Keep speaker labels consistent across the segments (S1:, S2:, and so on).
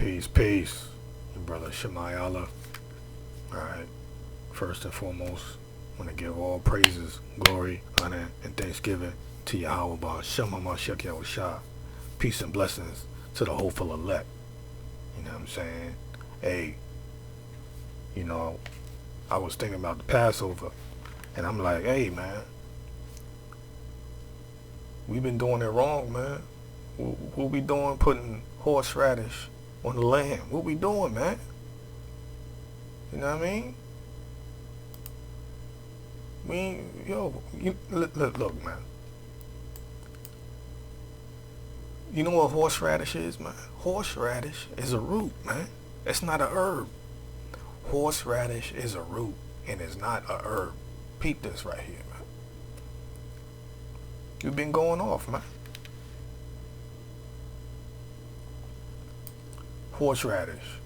S1: Peace. Your brother Shemayala. Alright. First and foremost, I want to give all praises, glory, honor, and thanksgiving to Yahweh Shema Mashiach Yahushua. Peace and blessings to the hopeful elect. You know what I'm saying? Hey, I was thinking about the Passover, and I'm like, hey, man, we've been doing it wrong, man. What we doing putting horseradish on the lamb? What we doing, man? You know what I mean? Look, man. You know what horseradish is, man? Horseradish is a root, man. It's not a herb. Horseradish is a root, and it's not a herb. Peep this right here, man. You've been going off, man. Horseradish.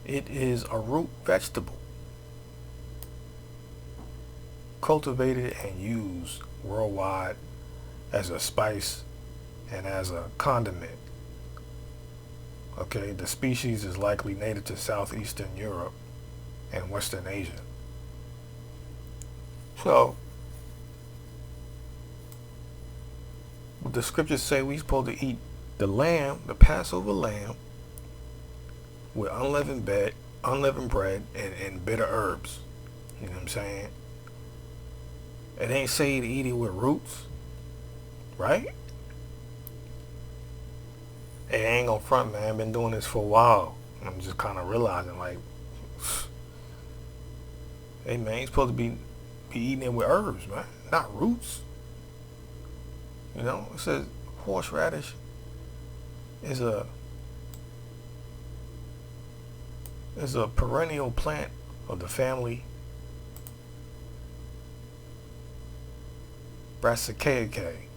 S1: It is a root vegetable, cultivated and used worldwide as a spice and as a condiment. Okay, the species is likely native to southeastern Europe and Western Asia. So, what the scriptures say, we supposed to eat the lamb, the Passover lamb, with unleavened bread and bitter herbs. You know what I'm saying? It ain't say to eat it with roots, right? Hey, I ain't gonna front, man. I've been doing this for a while. I'm just kind of realizing, like, hey, man, you're supposed to be eating it with herbs, man, not roots. You know, it says horseradish is a perennial plant of the family Brassicaceae.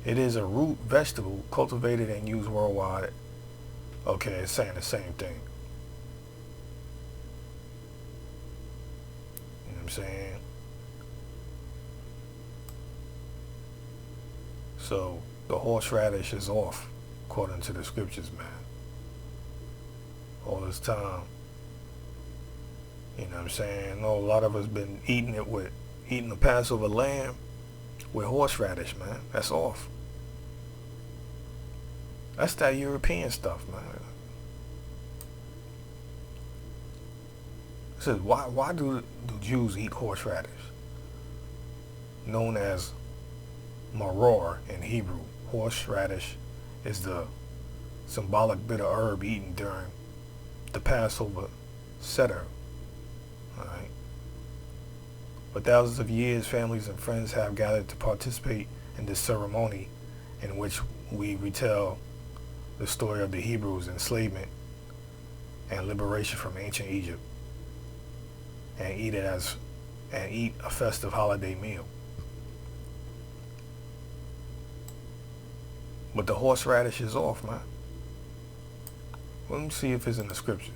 S1: It is a root vegetable cultivated and used worldwide. Okay, it's saying the same thing. You know what I'm saying? So the horseradish is off, according to the scriptures, man. All this time. You know what I'm saying? I know a lot of us been eating the Passover lamb with horseradish, man. That's off. That's that European stuff, man. It says, why do Jews eat horseradish? Known as maror in Hebrew. Horseradish is the symbolic bitter herb eaten during the Passover Seder. Alright. For thousands of years, families and friends have gathered to participate in this ceremony, in which we retell the story of the Hebrews' enslavement and liberation from ancient Egypt, and eat a festive holiday meal. But the horseradish is off, man. Let me see if it's in the scriptures.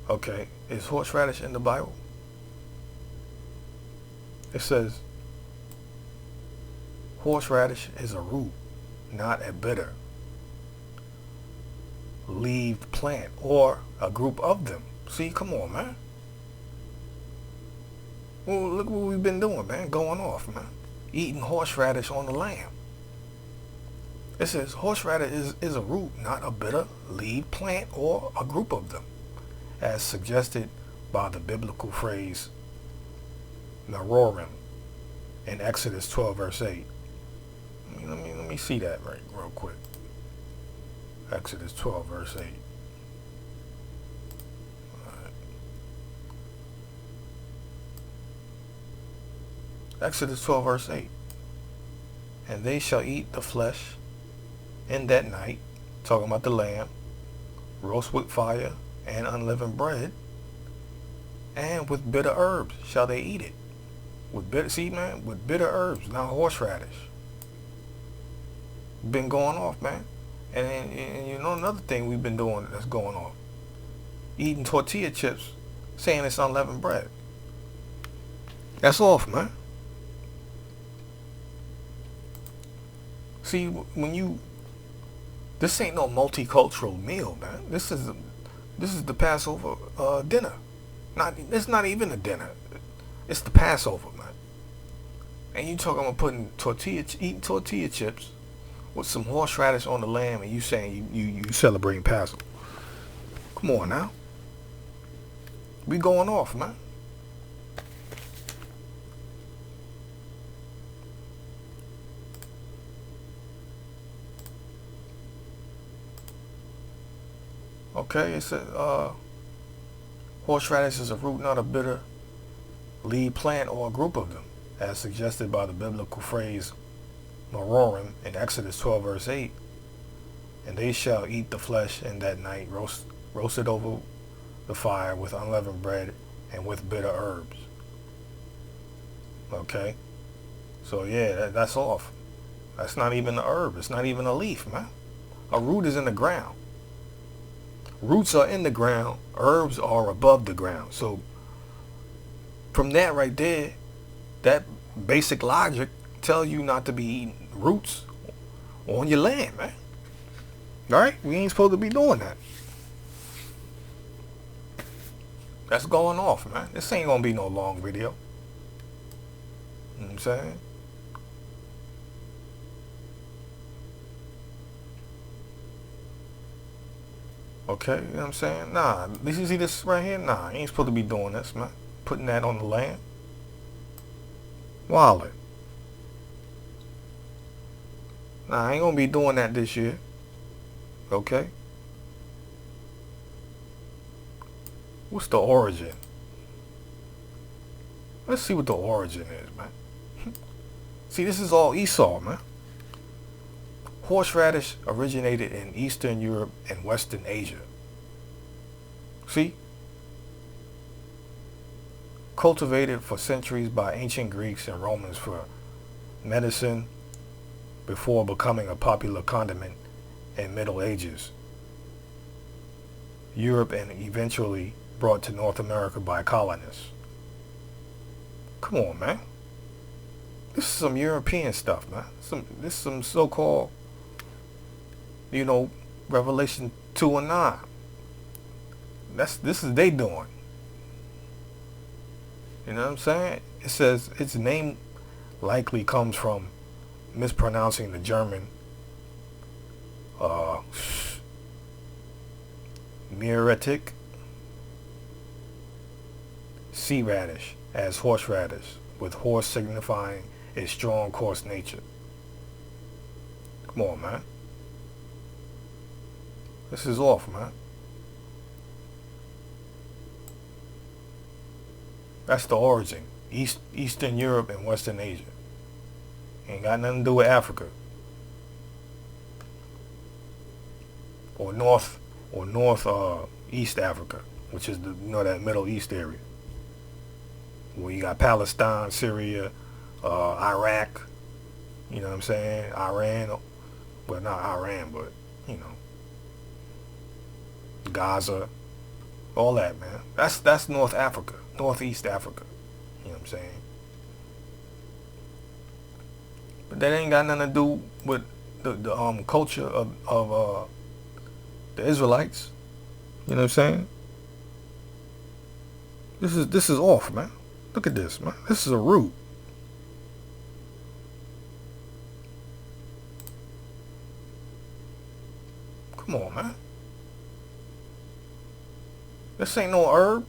S1: Okay, is horseradish in the Bible? It says, horseradish is a root, not a bitter leaved plant or a group of them. See, come on, man. Well, look what we've been doing, man. Going off, man. Eating horseradish on the lamb. It says horseradish is a root, not a bitter leaved plant or a group of them, as suggested by the biblical phrase marorim in Exodus 12 verse 8. Let me see that real quick. Exodus 12 verse 8. Right. Exodus 12 verse 8. And they shall eat the flesh in that night, talking about the lamb, roast with fire and unleavened bread, and with bitter herbs shall they eat it. With bitter herbs, not horseradish. Been going off, man. And you know another thing we've been doing that's going off. Eating tortilla chips, saying it's unleavened bread. That's off, man. See, when you, this ain't no multicultural meal, man. This is the Passover dinner. It's not even a dinner. It's the Passover, man. And you talking about eating tortilla chips with some horseradish on the lamb, and you saying you celebrating Passover? Come on now. We going off, man. Okay, it said horseradish is a root, not a bitter lead plant or a group of them, as suggested by the biblical phrase marorim in Exodus 12 verse 8. And they shall eat the flesh in that night, roasted over the fire with unleavened bread and with bitter herbs. Okay, so yeah, that's off. That's not even a herb. It's not even a leaf, man. A root is in the ground. Roots are in the ground. Herbs are above the ground. So from that right there, that basic logic tells you not to be eating roots on your land, man. All right? We ain't supposed to be doing that. That's going off, man. This ain't gonna be no long video. You know what I'm saying? Okay, you know what I'm saying? Nah, you see this right here? Nah, you ain't supposed to be doing this, man. Putting that on the land. Wallet. Nah, I ain't gonna be doing that this year. Okay? What's the origin? Let's see what the origin is, man. See, this is all Esau, man. Horseradish originated in Eastern Europe and Western Asia. See? Cultivated for centuries by ancient Greeks and Romans for medicine before becoming a popular condiment in Middle Ages, Europe, and eventually brought to North America by colonists. Come on, man. This is some European stuff, man. This is some so-called, Revelation 2 and 9. This is they doing. You know what I'm saying? It says its name likely comes from mispronouncing the German Meerrettich sea radish as horseradish, with horse signifying its strong, coarse nature. Come on, man. This is off, man. That's the origin. Eastern Europe and Western Asia. Ain't got nothing to do with Africa. Or North East Africa, which is that Middle East area. Where you got Palestine, Syria, Iraq, you know what I'm saying? Iran, well, not Iran, but, Gaza, all that, man. That's North Africa, Northeast Africa, you know what I'm saying? But that ain't got nothing to do with the culture of the Israelites, you know what I'm saying? This is off, man. Look at this, man. This is a root. Come on, man. This ain't no herb.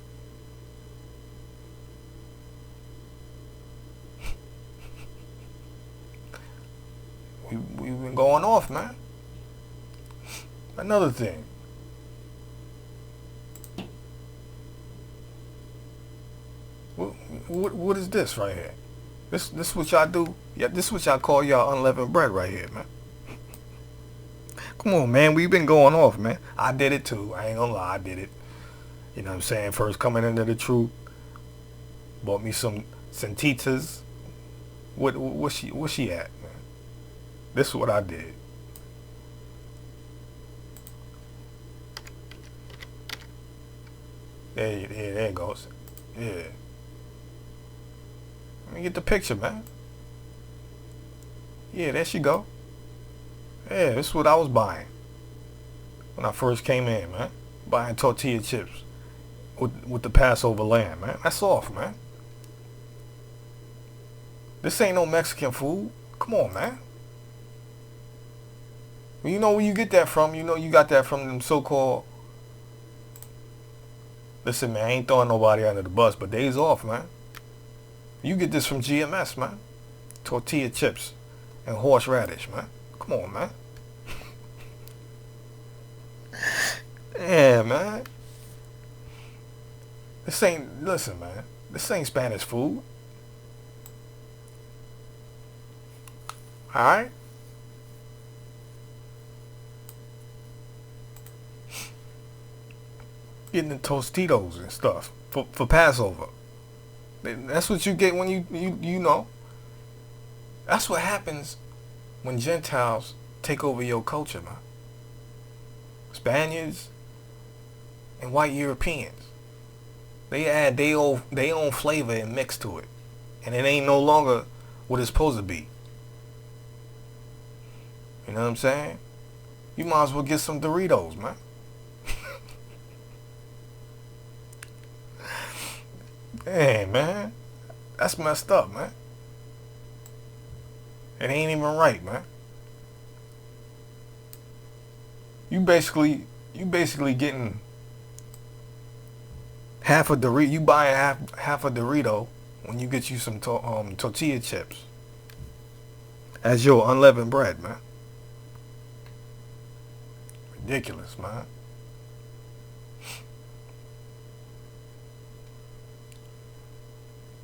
S1: We've been going off, man. Another thing. What is this right here? This what y'all do? Yeah, this what y'all call y'all unleavened bread right here, man. Come on, man. We've been going off, man. I did it too. I ain't gonna lie, I did it. You know what I'm saying? First coming into the truth. Bought me some Sentitas. What's she at, man? This is what I did. There it goes. Yeah. You get the picture, man. Yeah, there she go. Yeah, this is what I was buying when I first came in, man. Buying tortilla chips with the Passover lamb, man. That's off, man. This ain't no Mexican food. Come on, man. Well, you know where you get that from. You know you got that from them so-called... Listen, man, I ain't throwing nobody under the bus, but days off, man. You get this from GMS, man. Tortilla chips and horseradish, man. Come on, man. Yeah, man. This ain't... Listen, man. This ain't Spanish food. Alright? Getting the Tostitos and stuff for Passover. That's what you get when you know. That's what happens when Gentiles take over your culture, man. Spaniards and white Europeans. They add their own flavor and mix to it. And it ain't no longer what it's supposed to be. You know what I'm saying? You might as well get some Doritos, man. Hey, man. That's messed up, man. It ain't even right, man. You basically getting half a Dorito. You buying half a Dorito when you get you some tortilla chips as your unleavened bread, man. Ridiculous, man.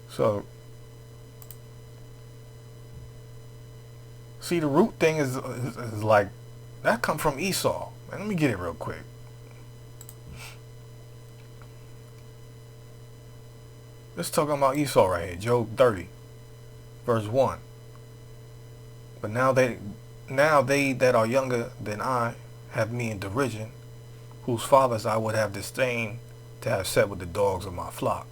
S1: So, see, the root thing is like, that come from Esau. Man, let me get it real quick. Let's talk about Esau right here. Job 30, verse 1. But now they that are younger than I have me in derision, whose fathers I would have disdained to have set with the dogs of my flock.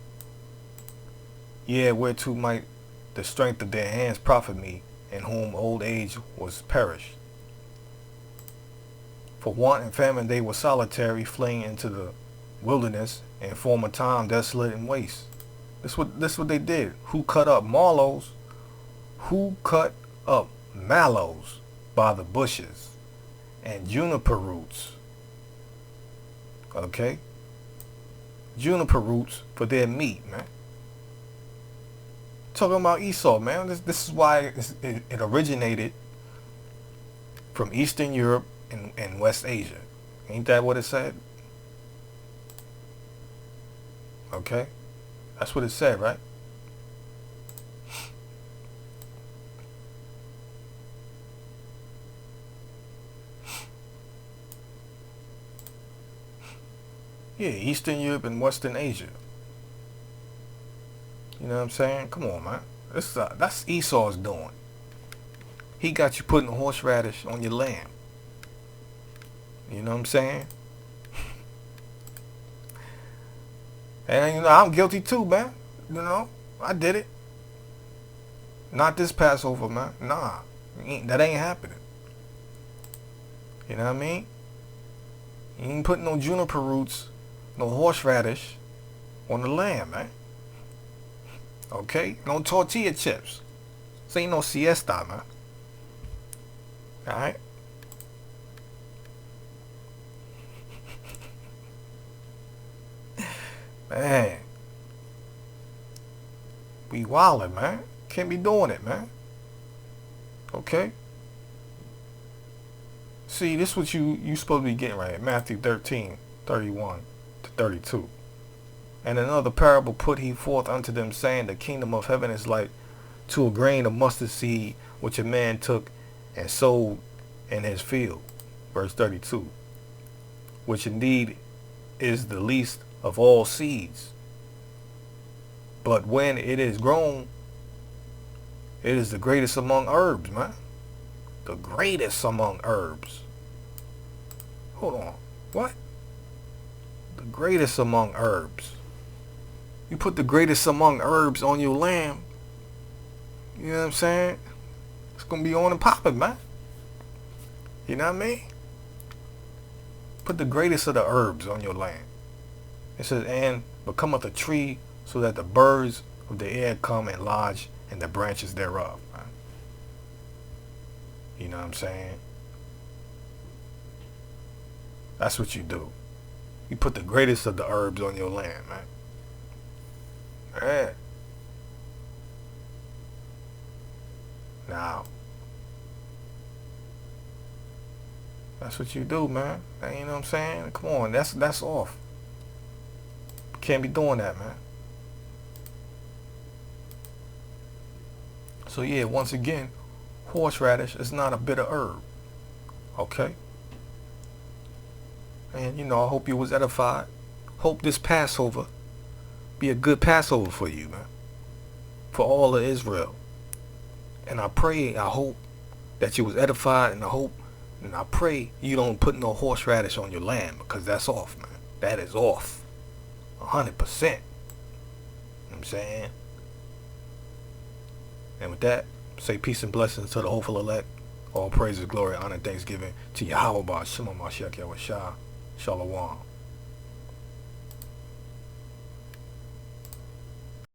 S1: Yea, whereto might the strength of their hands profit me, in whom old age was perished. For want and famine they were solitary, fleeing into the wilderness, in former time desolate and waste. This what they did. Who cut up mallows? Who cut up mallows by the bushes and juniper roots? Okay, juniper roots for their meat, man. Talking about Esau, man. This is why it originated from Eastern Europe and West Asia. Ain't that what it said? Okay, that's what it said, right? Yeah, Eastern Europe and Western Asia. You know what I'm saying? Come on, man. That's Esau's doing. He got you putting horseradish on your lamb. You know what I'm saying? And you know, I'm guilty too, man. You know, I did it. Not this Passover, man. Nah, that ain't happening. You know what I mean? You ain't putting no juniper roots, no horseradish on the lamb, man. Okay? No tortilla chips. This ain't no siesta, man. Alright? Man. We wildin', man. Can't be doing it, man. Okay? See, this is what you supposed to be getting right here. Matthew 13, 31 to 32. And another parable put he forth unto them, saying, the kingdom of heaven is like to a grain of mustard seed, which a man took and sowed in his field. Verse 32. Which indeed is the least of all seeds. But when it is grown, it is the greatest among herbs, man. The greatest among herbs. Hold on. What? The greatest among herbs. You put the greatest among herbs on your lamb, You know what I'm saying? It's gonna be on and popping, man. You know what I mean? Put the greatest of the herbs on your land. It says, and becometh a tree so that the birds of the air come and lodge in the branches thereof. Man. You know what I'm saying? That's what you do. You put the greatest of the herbs on your land, man. Yeah. Now, that's what you do, man. You know what I'm saying? Come on, that's off. Can't be doing that, man. So yeah, once again, horseradish is not a bitter herb. Okay? And I hope you was edified. Hope this Passover be a good Passover for you, man. For all of Israel. And I hope that you was edified, and I pray you don't put no horseradish on your land, because that's off, man. That is off. 100%. You know what I'm saying? And with that, say peace and blessings to the hopeful elect. All praises, glory, honor, thanksgiving to Yahweh, Shema Mashiach, Yahweh Shah, Shalom.